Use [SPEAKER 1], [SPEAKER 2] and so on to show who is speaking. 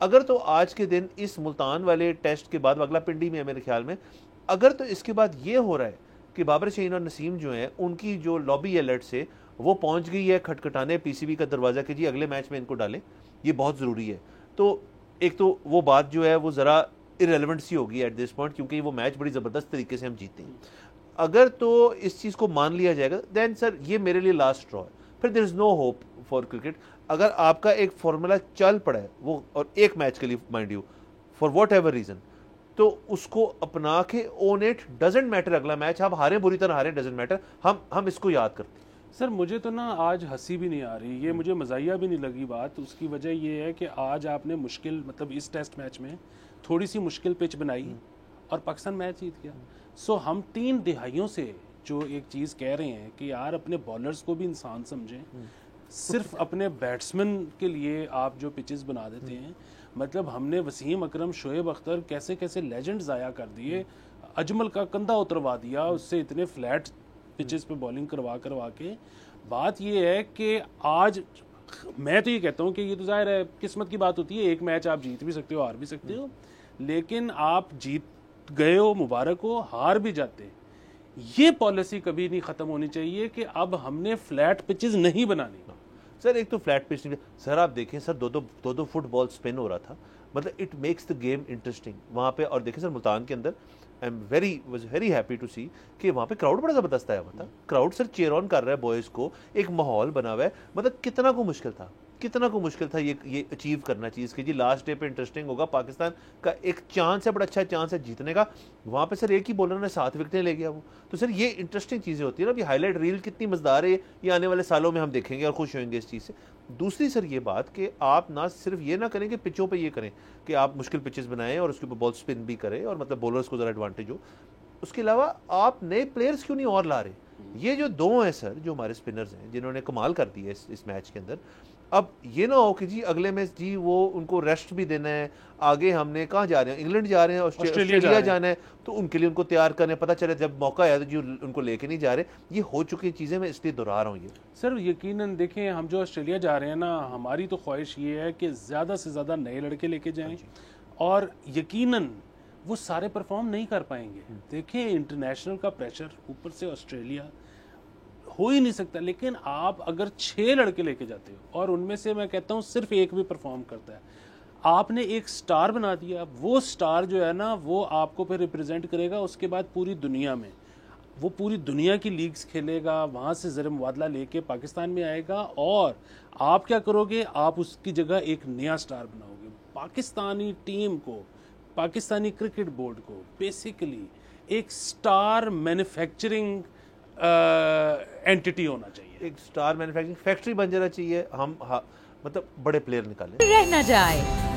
[SPEAKER 1] अगर तो आज के दिन इस मुल्तान वाले टेस्ट के बाद, अगला पिंडी में है मेरे ख्याल में, अगर तो इसके बाद ये हो रहा है कि बाबर शहीन और नसीम जो हैं उनकी जो लॉबी अलर्ट से वो पहुंच गई है खटखटाने पीसीबी का दरवाज़ा कि जी अगले मैच में इनको डालें, ये बहुत ज़रूरी है। तो एक तो वो बात जो है वो ज़रा इरेलीवेंट सी होगी एट दिस पॉइंट, क्योंकि वो मैच बड़ी ज़बरदस्त तरीके से हम जीते हैं। अगर तो इस चीज़ को मान लिया जाएगा देन सर ये मेरे लिए लास्ट स्ट्रॉ है, फिर there is no hope for cricket. अगर आपका एक फॉर्मूला चल पड़ा है वो, और एक मैच के लिए mind you, for what ever reason, तो उसको अपना के ओन इट, डजेंट मैटर अगला मैच आप हारे, बुरी तरह हारे, डजेंट मैटर, हम इसको याद करते हैं।
[SPEAKER 2] सर मुझे तो ना आज हंसी भी नहीं आ रही, ये मुझे मज़ाहिया भी नहीं लगी बात। उसकी वजह ये है कि आज आपने मुश्किल, मतलब इस टेस्ट मैच में थोड़ी सी मुश्किल पिच बनाई और पाकिस्तान मैच जीत गया। सो हम 3 दिहाइयों से जो एक चीज़ कह रहे हैं कि यार अपने बॉलर्स को भी इंसान समझें, सिर्फ अपने बैट्समैन के लिए आप जो पिचेस बना देते हैं, मतलब हमने वसीम अकरम, शोएब अख्तर, कैसे कैसे लेजेंड ज़ाया कर दिए, अजमल का कंधा उतरवा दिया, उससे इतने फ्लैट पिचेस पे बॉलिंग करवा करवा के। बात ये है कि आज मैं तो ये कहता हूँ कि ये तो जाहिर है किस्मत की बात होती है, एक मैच आप जीत भी सकते हो, हार भी सकते हो, लेकिन आप जीत गए हो, मुबारक हो, हार भी जाते, ये पॉलिसी कभी नहीं ख़त्म होनी चाहिए कि अब हमने फ्लैट पिचेस नहीं बनानी।
[SPEAKER 1] सर एक तो फ्लैट पिच नहीं, सर आप देखें सर दो फुटबॉल स्पिन हो रहा था, मतलब it makes the game interesting वहाँ पे। और देखें सर मुल्तान के अंदर I'm very happy to see कि वहाँ पे क्राउड बड़ा ज़बरदस्त आया हुआ था। क्राउड सर चेयर ऑन कर रहा है बॉयज़ को, एक माहौल बना हुआ है, मतलब कितना को मुश्किल था, कितना को मुश्किल था ये अचीव करना चीज़ कि जी लास्ट डे पे इंटरेस्टिंग होगा। पाकिस्तान का एक चांस है, बड़ा अच्छा चांस है जीतने का। वहाँ पे सर एक ही बॉलर ने 7 विकेटें ले गया वो। तो सर ये इंटरेस्टिंग चीज़ें होती है ना, अभी हाईलाइट रील कितनी मज़ेदार है, ये आने वाले सालों में हम देखेंगे और खुश होंगे इस चीज़ से। दूसरी सर ये बात कि आप ना सिर्फ ये ना करें कि पिचों पे ये करें कि आप मुश्किल पिचेस बनाएं और उसके ऊपर बॉल स्पिन भी करें और मतलब बॉलर्स को ज़रा एडवांटेज हो, उसके अलावा आप नए प्लेयर्स क्यों नहीं और ला रहे? ये जो 2 हैं सर जो हमारे स्पिनर्स हैं जिन्होंने कमाल कर दी है इस मैच के अंदर, अब ये ना हो कि जी अगले में जी वो उनको रेस्ट भी देना है, आगे हमने कहाँ जा रहे हैं, इंग्लैंड जा रहे हैं, ऑस्ट्रेलिया जाना है, तो उनके लिए उनको तैयार करने, पता चले जब मौका आया तो जी उनको लेके नहीं जा रहे। ये हो चुकी चीज़ें, मैं इसलिए दोहरा रहा हूँ ये।
[SPEAKER 2] सर यकीनन देखें, हम जो ऑस्ट्रेलिया जा रहे हैं ना, हमारी तो ख्वाहिश ये है कि ज़्यादा से ज़्यादा नए लड़के लेके जाएं, और यकीनन वो सारे परफॉर्म नहीं कर पाएंगे। देखें इंटरनेशनल का प्रेशर, ऊपर से ऑस्ट्रेलिया, हो ही नहीं सकता। लेकिन आप अगर 6 लड़के लेके जाते हो और उनमें से मैं कहता हूँ सिर्फ एक भी परफॉर्म करता है, आपने एक स्टार बना दिया। वो स्टार जो है ना वो आपको फिर रिप्रेजेंट करेगा उसके बाद पूरी दुनिया में, वो पूरी दुनिया की लीग्स खेलेगा, वहाँ से ज़र मुबादला लेके पाकिस्तान में आएगा, और आप क्या करोगे, आप उसकी जगह एक नया स्टार बनाओगे। पाकिस्तानी टीम को, पाकिस्तानी क्रिकेट बोर्ड को बेसिकली एक स्टार मैन्युफैक्चरिंग एंटिटी होना चाहिए,
[SPEAKER 1] एक स्टार मैन्युफैक्चरिंग फैक्ट्री बन जाना चाहिए। हम मतलब बड़े प्लेयर निकालें।
[SPEAKER 3] रह ना जाए।